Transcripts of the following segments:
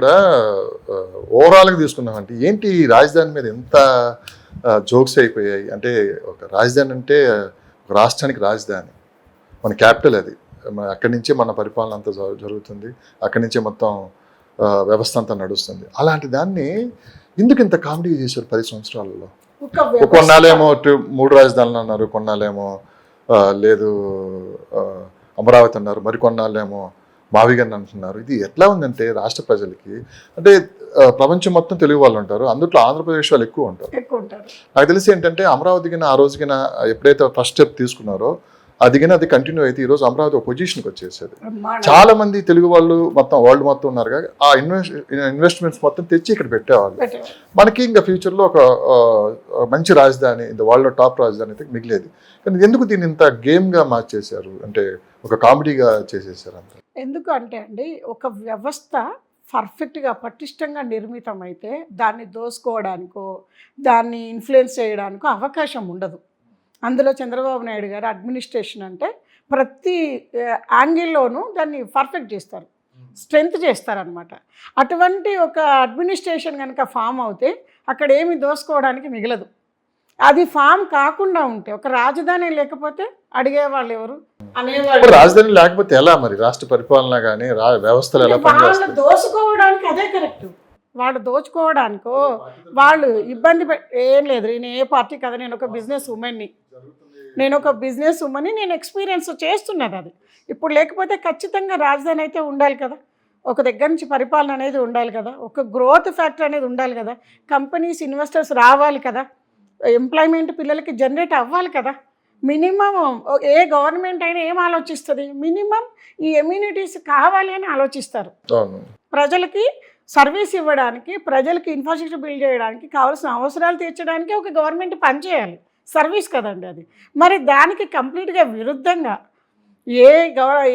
ఇక్కడ ఓవరాల్గా తీసుకున్నామంటే ఏంటి ఈ రాజధాని మీద ఎంత జోక్స్ అయిపోయాయి అంటే ఒక రాజధాని అంటే ఒక రాష్ట్రానికి రాజధాని మన క్యాపిటల్ అది అక్కడి నుంచే మన పరిపాలన అంతా జరుగుతుంది అక్కడి నుంచే మొత్తం వ్యవస్థ అంతా నడుస్తుంది అలాంటి దాన్ని ఎందుకు ఇంత కామెడీ చేశారు 10 సంవత్సరాలలో కొన్నాళ్ళేమో 3 రాజధానులు అన్నారు కొన్నాళ్ళేమో లేదు అమరావతి అన్నారు మరికొన్నాళ్ళేమో మావిగన్ అంటున్నారు ఇది ఎట్లా ఉందంటే రాష్ట్ర ప్రజలకి అంటే ప్రపంచం మొత్తం తెలుగు వాళ్ళు ఉంటారు అందులో ఆంధ్రప్రదేశ్ వాళ్ళు ఎక్కువ ఉంటారు నాకు తెలిసి ఏంటంటే అమరావతికిన ఆ రోజుకిన ఎప్పుడైతే ఫస్ట్ స్టెప్ తీసుకున్నారో అది కంటిన్యూ అయితే ఈరోజు అమరావతి ఒక పొజిషన్కి వచ్చేసేది చాలా మంది తెలుగు వాళ్ళు మొత్తం వరల్డ్ మొత్తం ఉన్నారు కదా ఆ ఇన్వెస్ట్మెంట్స్ మొత్తం తెచ్చి ఇక్కడ పెట్టేవాళ్ళు మనకి ఇంకా ఫ్యూచర్లో ఒక మంచి రాజధాని ఇంత వరల్డ్లో టాప్ రాజధాని అయితే మిగిలేదు కానీ ఎందుకు దీన్ని ఇంత గేమ్గా మార్చేశారు అంటే ఒక కామెడీగా చేసేసారు అంత ఎందుకు అంటే అండి ఒక వ్యవస్థ పర్ఫెక్ట్గా పటిష్టంగా నిర్మితం అయితే దాన్ని దోసుకోవడానికో దాన్ని ఇన్ఫ్లుయెన్స్ చేయడానికో అవకాశం ఉండదు అందులో చంద్రబాబు నాయుడు గారు అడ్మినిస్ట్రేషన్ అంటే ప్రతి యాంగిల్లోనూ దాన్ని పర్ఫెక్ట్ చేస్తారు స్ట్రెంగ్త్ చేస్తారనమాట అటువంటి ఒక అడ్మినిస్ట్రేషన్ కనుక ఫామ్ అవుతే అక్కడ ఏమి దోసుకోవడానికి మిగలదు అది ఫామ్ కాకుండా ఉంటే ఒక రాజధాని లేకపోతే అడిగేవాళ్ళు ఎవరు అనేవాళ్ళు రాజధాని లేకపోతే ఎలా మరి రాష్ట్ర పరిపాలన కానీ వ్యవస్థలు ఎలా వాళ్ళు దోసుకోవడానికి అదే కరెక్ట్ వాళ్ళు దోచుకోవడానికో వాళ్ళు ఇబ్బంది ఏం లేదు నేను ఏ పార్టీ కదా నేను ఒక బిజినెస్ ఉమెన్ని నేను ఎక్స్పీరియన్స్ చేస్తున్నది అది ఇప్పుడు లేకపోతే ఖచ్చితంగా రాజధాని అయితే ఉండాలి కదా ఒక దగ్గర నుంచి పరిపాలన అనేది ఉండాలి కదా ఒక గ్రోత్ ఫ్యాక్టర్ అనేది ఉండాలి కదా కంపెనీస్ ఇన్వెస్టర్స్ రావాలి కదా ఎంప్లాయ్మెంట్ పిల్లలకి జనరేట్ అవ్వాలి కదా మినిమం ఏ గవర్నమెంట్ అయినా ఏం ఆలోచిస్తుంది మినిమం ఈ ఎమ్యూనిటీస్ కావాలి అని ఆలోచిస్తారు ప్రజలకి సర్వీస్ ఇవ్వడానికి ప్రజలకి ఇన్ఫ్రాస్ట్రక్చర్ బిల్డ్ చేయడానికి కావాల్సిన అవసరాలు తీర్చడానికి ఒక గవర్నమెంట్ పనిచేయాలి సర్వీస్ కదండి అది మరి దానికి కంప్లీట్గా విరుద్ధంగా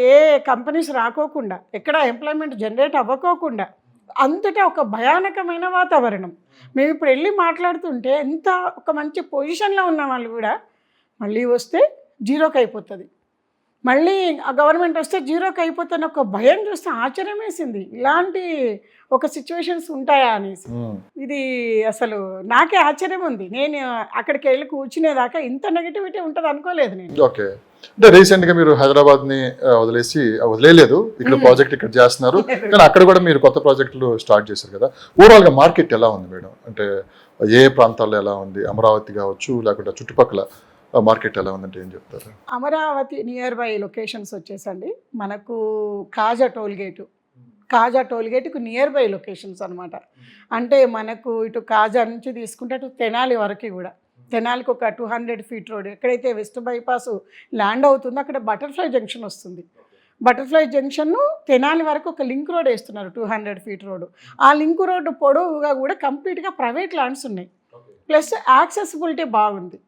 ఏ కంపెనీస్ రాకోకుండా ఎక్కడ ఎంప్లాయ్మెంట్ జనరేట్ అవ్వకోకుండా అంతటా ఒక భయానకమైన వాతావరణం మేము ఇప్పుడు వెళ్ళి మాట్లాడుతుంటే ఎంత ఒక మంచి పొజిషన్లో ఉన్న వాళ్ళు కూడా మళ్ళీ వస్తే జీరోకి అయిపోతుంది మళ్ళీ ఆ గవర్నమెంట్ వస్తే జీరోకి అయిపోతున్న ఒక భయం చూస్తే ఆశ్చర్యం వేసింది ఇలాంటి ఒక సిచ్యువేషన్స్ ఉంటాయా అనేసి ఇది అసలు నాకే ఆశ్చర్యం ఉంది నేను అక్కడికి వెళ్ళి కూర్చునేదాకా ఇంత నెగిటివిటీ ఉంటుంది అనుకోలేదు నేను ఓకే అంటే రీసెంట్ గా మీరు హైదరాబాద్ ని వదిలేదు ఇక్కడ ప్రాజెక్ట్ ఇక్కడ చేస్తున్నారు కానీ అక్కడ కూడా మీరు కొత్త ప్రాజెక్టులు స్టార్ట్ చేశారు కదా ఓవరాల్ గా మార్కెట్ ఎలా ఉంది మేడం అంటే ఏ ప్రాంతాల్లో ఎలా ఉంది అమరావతి కావచ్చు లేకుంటే చుట్టుపక్కల మార్కెట్ ఎలా ఉందంటే ఏం చెప్తారు అమరావతి నియర్ బై లొకేషన్స్ వచ్చేసండి మనకు కాజా టోల్గేట్కు నియర్ బై లొకేషన్స్ అనమాట అంటే మనకు ఇటు కాజా నుంచి తీసుకుంటే అటు తెనాలి వరకు కూడా తెనాలికి ఒక 200 ఫీట్ రోడ్ ఎక్కడైతే వెస్ట్ బైపాస్ ల్యాండ్ అవుతుందో అక్కడ బటర్ఫ్లై జంక్షన్ వస్తుంది బటర్ఫ్లై జంక్షన్ తెనాలి వరకు ఒక లింక్ రోడ్ వేస్తున్నారు 200 ఫీట్ రోడ్ ఆ లింక్ రోడ్డు పొడవుగా కూడా కంప్లీట్గా ప్రైవేట్ ల్యాండ్స్ ఉన్నాయి ప్లస్ యాక్సెసిబిలిటీ బాగుంది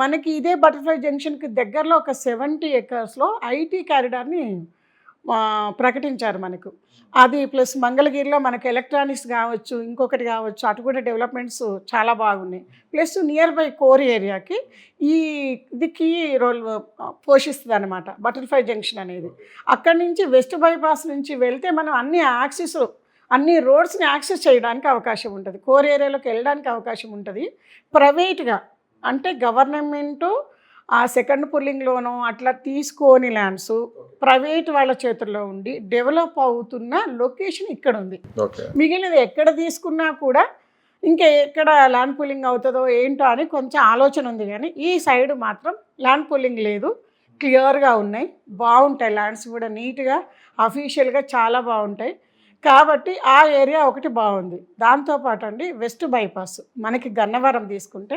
మనకి ఇదే బటర్ఫ్లై జంక్షన్కి దగ్గరలో ఒక 70 ఎకర్స్లో ఐటీ కారిడార్ని ప్రకటించారు మనకు అది ప్లస్ మంగళగిరిలో మనకు ఎలక్ట్రానిక్స్ కావచ్చు ఇంకొకటి కావచ్చు అటు కూడా డెవలప్మెంట్స్ చాలా బాగున్నాయి ప్లస్ నియర్ బై కోర్ ఏరియాకి ఇది కీ రోల్ పోషిస్తుంది అనమాట బటర్ఫ్లై జంక్షన్ అనేది అక్కడి నుంచి వెస్ట్ బైపాస్ నుంచి వెళ్తే మనం అన్ని రోడ్స్ని యాక్సెస్ చేయడానికి అవకాశం ఉంటుంది కోర్ ఏరియాలోకి వెళ్ళడానికి అవకాశం ఉంటుంది ప్రైవేట్గా అంటే గవర్నమెంటు ఆ సెకండ్ పుల్లింగ్లోనో అట్లా తీసుకోని ల్యాండ్స్ ప్రైవేట్ వాళ్ళ చేతుల్లో ఉండి డెవలప్ అవుతున్న లొకేషన్ ఇక్కడ ఉంది మిగిలినది ఎక్కడ తీసుకున్నా కూడా ఇంకా ఎక్కడ ల్యాండ్ పుల్లింగ్ అవుతుందో ఏంటో అని కొంచెం ఆలోచన ఉంది కానీ ఈ సైడ్ మాత్రం ల్యాండ్ పుల్లింగ్ లేదు క్లియర్గా ఉన్నాయి బాగుంటాయి ల్యాండ్స్ కూడా నీట్గా అఫీషియల్గా చాలా బాగుంటాయి కాబట్టి ఆ ఏరియా ఒకటి బాగుంది దాంతోపాటు అండి వెస్ట్ బైపాస్ మనకి గన్నవరం తీసుకుంటే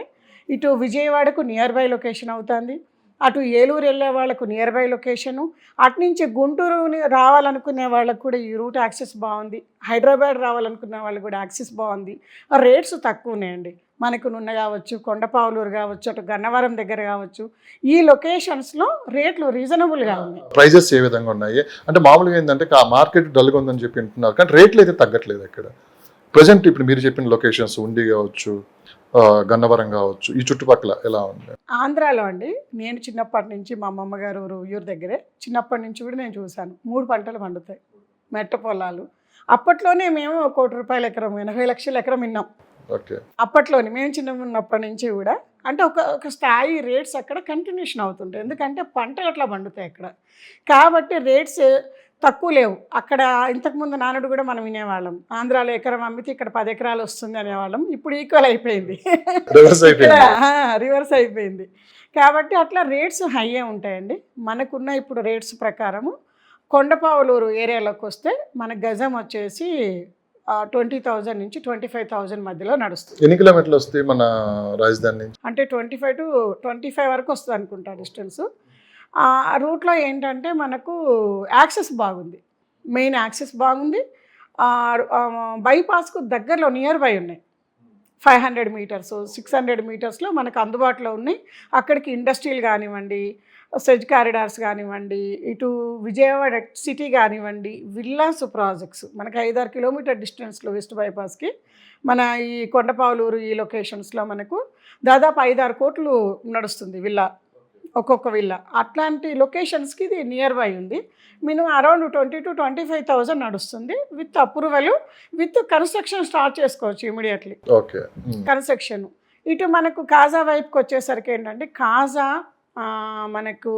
ఇటు విజయవాడకు నియర్ బై లొకేషన్ అవుతుంది అటు ఏలూరు వెళ్ళే వాళ్ళకు నియర్ బై లొకేషను అటు నుంచి గుంటూరు రావాలనుకునే వాళ్ళకు కూడా ఈ రూట్ యాక్సెస్ బాగుంది హైదరాబాద్ రావాలనుకునే వాళ్ళకి కూడా యాక్సెస్ బాగుంది రేట్స్ తక్కువ ఉన్నాయండి మనకు నున్న కావచ్చు కొండపావులూరు కావచ్చు అటు గన్నవరం దగ్గర కావచ్చు ఈ లొకేషన్స్లో రేట్లు రీజనబుల్గా ఉన్నాయి ప్రైజెస్ ఏ విధంగా ఉన్నాయి అంటే మామూలుగా ఏంటంటే మార్కెట్ డల్గా ఉందని చెప్పి అంటున్నారు కానీ రేట్లు అయితే తగ్గట్లేదు ఇక్కడ ప్రజెంట్ ఇప్పుడు మీరు చెప్పిన లొకేషన్స్ ఉండి కావచ్చు గన్నవరం కావచ్చు ఈ చుట్టుపక్కల ఎలా ఉంది ఆంధ్రాలో అండి నేను చిన్నప్పటి నుంచి మా అమ్మమ్మ గారు ఊరు దగ్గరే చిన్నప్పటి నుంచి కూడా నేను చూశాను 3 పంటలు పండుతాయి మెట్ట పొలాలు అప్పట్లోనే మేము ₹1,00,00,000 ఎకరం 80 లక్షల ఎకరం విన్నాం ఓకే. అప్పట్లోనే మేము చిన్నగా ఉన్నప్పటి నుంచి కూడా. అంటే ఒక స్థాయి రేట్స్ అక్కడ కంటిన్యూషన్ అవుతుంటాయి, ఎందుకంటే పంటలు అట్లా పండుతాయి అక్కడ, కాబట్టి రేట్స్ తక్కువ లేవు అక్కడ. ఇంతకుముందు నానుడు కూడా మనం వినేవాళ్ళం, ఆంధ్రాలో ఎకరం అమ్మితే ఇక్కడ 10 ఎకరాలు వస్తుంది అనేవాళ్ళం. ఇప్పుడు ఈక్వల్ అయిపోయింది, రివర్స్ అయిపోయింది. కాబట్టి అట్లా రేట్స్ హైయే ఉంటాయండి. మనకున్న ఇప్పుడు రేట్స్ ప్రకారము కొండపావులూరు ఏరియాలోకి వస్తే మన గజం వచ్చేసి 20,000 నుంచి 25,000 మధ్యలో నడుస్తుంది. ఎన్ని కిలోమీటర్లు వస్తాయి మన రాజధాని నుంచి? అంటే 25 to 25 వరకు వస్తుంది అనుకుంటా డిస్టెన్స్. ఆ రూట్లో ఏంటంటే మనకు యాక్సెస్ బాగుంది, మెయిన్ యాక్సెస్ బాగుంది. బైపాస్కు దగ్గరలో నియర్ బై ఉన్నాయి, 500 మీటర్స్ 600 మీటర్స్లో మనకు అందుబాటులో ఉన్నాయి. అక్కడికి ఇండస్ట్రియల్ కానివ్వండి, సెజ్ కారిడార్స్ కానివ్వండి, ఇటు విజయవాడ సిటీ కానివ్వండి, విల్లాస్ ప్రాజెక్ట్స్ మనకు 5-6 కిలోమీటర్ డిస్టెన్స్లో వెస్ట్ బైపాస్కి మన ఈ కొండపావులూరు ఈ లొకేషన్స్లో మనకు దాదాపు 5-6 కోట్లు నడుస్తుంది విల్లా, ఒక్కొక్క విల్లా. అట్లాంటి లొకేషన్స్కి ఇది నియర్ బై ఉంది. మినిమం అరౌండ్ 20 to 25,000 నడుస్తుంది with approval, with construction start చేసుకోవచ్చు ఇమీడియట్లీ. ఓకే. కన్స్ట్రక్షన్ ఇటు మనకు కాజా వైపుకి వచ్చేసరికి ఏంటంటే కాజా మనకు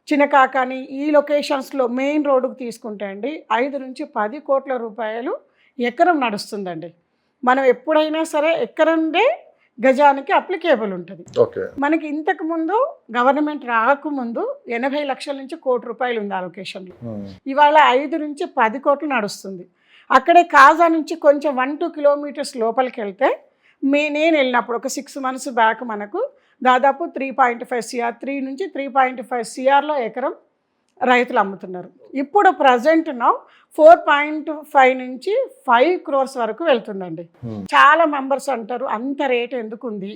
చిన్నకాకాని ఈ లొకేషన్స్లో మెయిన్ రోడ్డుకు తీసుకుంటే అండి 5 నుంచి 10 కోట్ల రూపాయలు ఎకరం నడుస్తుందండి. మనం ఎప్పుడైనా సరే ఎకరండే గజానికి అప్లికేబుల్ ఉంటుంది. ఓకే. మనకి ఇంతకుముందు గవర్నమెంట్ రాకముందు 80 లక్షల నుంచి ₹1,00,00,000 ఉంది ఆ లొకేషన్లో. ఇవాళ 5 నుంచి 10 కోట్లు నడుస్తుంది. అక్కడే కాజా నుంచి కొంచెం 1-2 కిలోమీటర్స్ లోపలికి వెళ్తే నేను వెళ్ళినప్పుడు ఒక 6 months బ్యాక్ మనకు దాదాపు 3.5 CR 3 నుంచి 3.5 CRలో ఎకరం రైతులు అమ్ముతున్నారు. ఇప్పుడు ప్రజెంట్ నౌ 4.5 నుంచి 5 crores వరకు వెళ్తుందండి. చాలా మెంబర్స్ అంటారు అంత రేటు ఎందుకు ఉంది,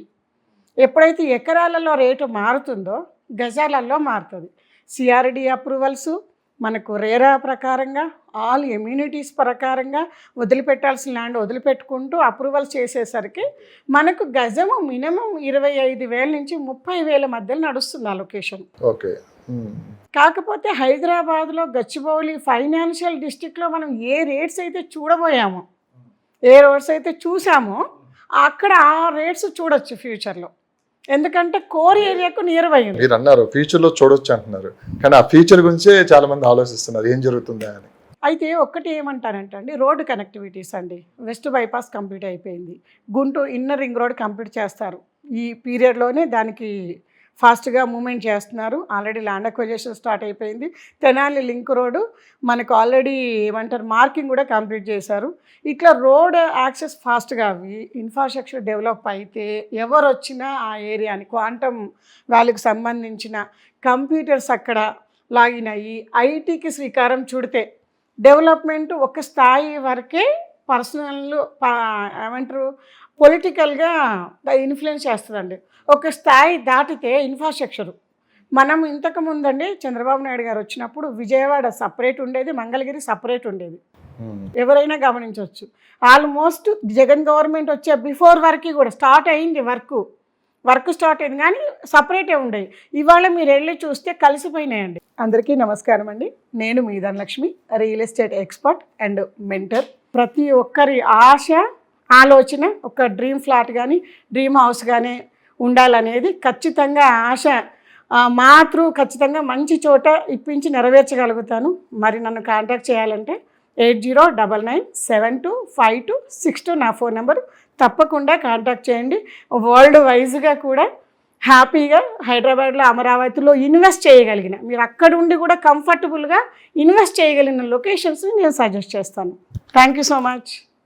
ఎప్పుడైతే ఎకరాలలో రేటు మారుతుందో గజాలలో మారుతుంది. సిఆర్డి అప్రూవల్స్ మనకు రేరా ప్రకారంగా ఆల్ ఎమ్యూనిటీస్ ప్రకారంగా వదిలిపెట్టాల్సిన ల్యాండ్ వదిలిపెట్టుకుంటూ అప్రూవల్స్ చేసేసరికి మనకు గజము మినిమం 25,000 నుంచి 30,000 మధ్యలో నడుస్తుంది ఆ లొకేషన్. ఓకే. కాకపోతే హైదరాబాద్లో గచ్చిబౌలి ఫైనాన్షియల్ డిస్ట్రిక్ట్లో మనం ఏ రేట్స్ అయితే చూడబోయామో, ఏ రోడ్స్ అయితే చూసామో అక్కడ ఆ రేట్స్ చూడొచ్చు ఫ్యూచర్లో, ఎందుకంటే కోర్ ఏరియాకు నియర్ బై ఉంది. మీరు అన్నారు ఫ్యూచర్లో చూడొచ్చు అంటున్నారు, కానీ ఆ ఫ్యూచర్ గురించే చాలా మంది ఆలోచిస్తున్నారు ఏం జరుగుతుందా అని. అయితే ఒక్కటి ఏమంటారంటే అండి, రోడ్డు కనెక్టివిటీస్ అండి. వెస్ట్ బైపాస్ కంప్లీట్ అయిపోయింది, Guntur inner ring road complete చేస్తారు ఈ పీరియడ్లోనే, దానికి ఫాస్ట్గా మూమెంట్ చేస్తున్నారు. ఆల్రెడీ ల్యాండ్ అక్విజిషన్ స్టార్ట్ అయిపోయింది. తెనాలి లింక్ రోడ్డు మనకు ఆల్రెడీ ఏమంటారు మార్కింగ్ కూడా కంప్లీట్ చేశారు. ఇట్లా రోడ్ యాక్సెస్ ఫాస్ట్గా అవి ఇన్ఫ్రాస్ట్రక్చర్ డెవలప్ అయితే ఎవరు వచ్చినా ఆ ఏరియాని క్వాంటమ్ వ్యాలీకి సంబంధించిన కంప్యూటర్స్ అక్కడ లాగిన్ అయ్యి ఐటీకి శ్రీకారం చుడితే డెవలప్మెంట్ ఒక స్థాయి వరకే పర్సనల్ ఏమంటారు పొలిటికల్గా ఇన్ఫ్లుయెన్స్ చేస్తుందండి. ఒక స్థాయి దాటితే ఇన్ఫ్రాస్ట్రక్చరు మనం ఇంతకు ముందండి చంద్రబాబు నాయుడు గారు వచ్చినప్పుడు విజయవాడ సపరేట్ ఉండేది, మంగళగిరి సపరేట్ ఉండేది, ఎవరైనా గమనించవచ్చు. ఆల్మోస్ట్ జగన్ గవర్నమెంట్ వచ్చే బిఫోర్ వరకు కూడా స్టార్ట్ అయింది వర్క్ స్టార్ట్ అయింది, కానీ సపరేటే ఉండేవి. ఇవాళ మీరు వెళ్ళి చూస్తే కలిసిపోయినాయండి. అందరికీ నమస్కారం అండి, నేను మీ Dhanalakshmi, real estate expert and mentor. ప్రతి ఒక్కరి ఆశ ఆలోచన ఒక డ్రీమ్ ఫ్లాట్ కానీ డ్రీమ్ హౌస్ కానీ ఉండాలనేది ఖచ్చితంగా ఆశ ఖచ్చితంగా మంచి చోట ఇప్పించి నెరవేర్చగలుగుతాను. మరి నన్ను కాంటాక్ట్ చేయాలంటే 8099725262 నా ఫోన్ నెంబరు. తప్పకుండా కాంటాక్ట్ చేయండి. వరల్డ్ వైజ్గా కూడా హ్యాపీగా హైదరాబాద్లో అమరావతిలో ఇన్వెస్ట్ చేయగలిగిన, మీరు అక్కడ ఉండి కూడా కంఫర్టబుల్గా ఇన్వెస్ట్ చేయగలిగిన లొకేషన్స్ని నేను సజెస్ట్ చేస్తాను. Thank you so much.